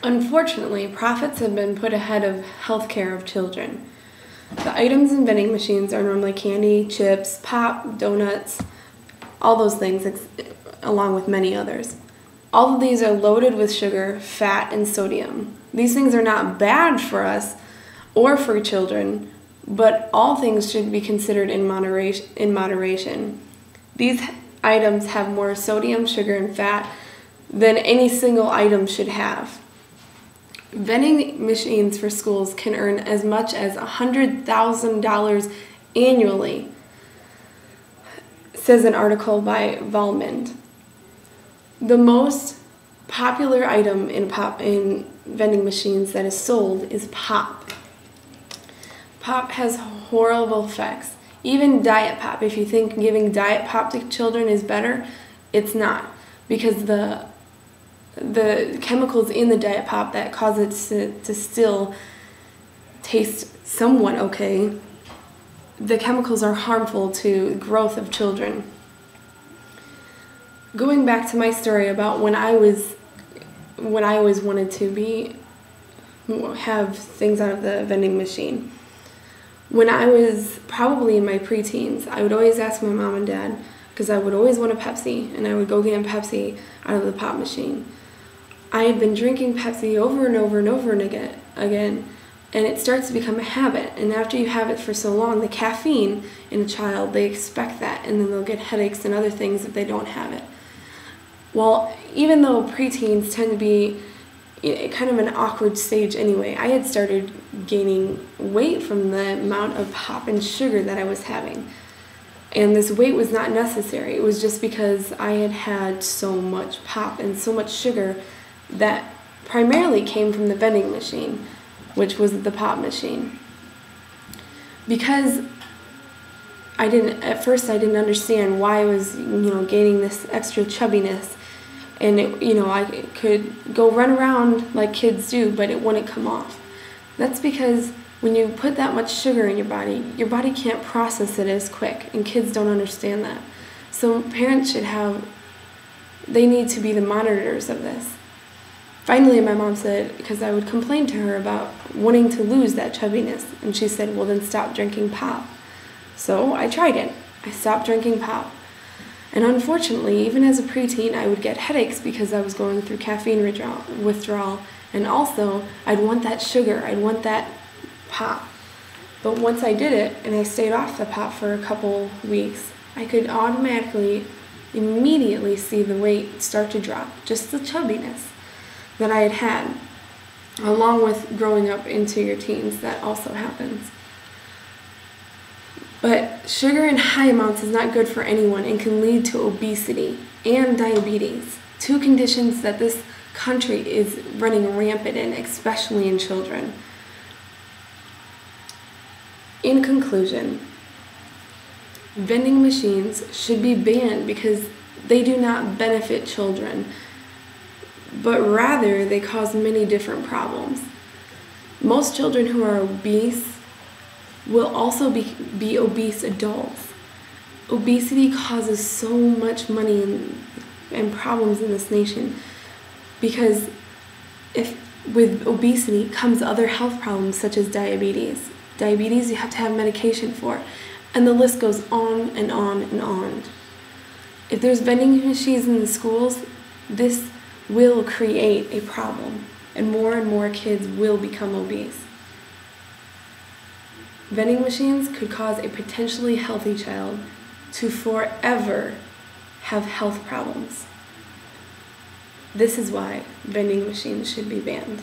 Unfortunately, profits have been put ahead of healthcare of children. The items in vending machines are normally candy, chips, pop, donuts, all those things, along with many others. All of these are loaded with sugar, fat, and sodium. These things are not bad for us or for children, but all things should be considered in moderation. These items have more sodium, sugar, and fat than any single item should have. Vending machines for schools can earn as much as $100,000 annually, says an article by Valmond. The most popular item in vending machines that is sold is pop. Pop has horrible effects. Even diet pop, if you think giving diet pop to children is better, it's not, because the chemicals in the diet pop that cause it to still taste somewhat okay, the chemicals are harmful to the growth of children. Going back to my story about when I always wanted to have things out of the vending machine. When I was probably in my preteens, I would always ask my mom and dad, because I would always want a Pepsi, and I would go get a Pepsi out of the pop machine. I had been drinking Pepsi over and over and over and again, and it starts to become a habit. And after you have it for so long, the caffeine in a child, they expect that, and then they'll get headaches and other things if they don't have it. Well, even though preteens tend to be kind of an awkward stage anyway, I had started gaining weight from the amount of pop and sugar that I was having. And this weight was not necessary. It was just because I had had so much pop and so much sugar that primarily came from the vending machine, which was the pop machine. Because at first I didn't understand why I was, gaining this extra chubbiness, and I could go run around like kids do, but it wouldn't come off. That's because when you put that much sugar in your body can't process it as quick, and kids don't understand that. So parents they need to be the monitors of this. Finally, my mom said, because I would complain to her about wanting to lose that chubbiness, and she said, well, then stop drinking pop. So I tried it. I stopped drinking pop. And unfortunately, even as a preteen, I would get headaches because I was going through caffeine withdrawal, and also I'd want that sugar, I'd want that pop. But once I did it, and I stayed off the pop for a couple weeks, I could immediately see the weight start to drop, just the chubbiness that I had had, along with growing up into your teens. That also happens. But sugar in high amounts is not good for anyone and can lead to obesity and diabetes, two conditions that this country is running rampant in, especially in children. In conclusion, vending machines should be banned because they do not benefit children, but rather they cause many different problems. Most children who are obese will also be obese adults. Obesity causes so much money and problems in this nation, because with obesity comes other health problems such as diabetes. Diabetes you have to have medication for, and the list goes on and on and on. If there's vending machines in the schools, this will create a problem, and more kids will become obese. Vending machines could cause a potentially healthy child to forever have health problems. This is why vending machines should be banned.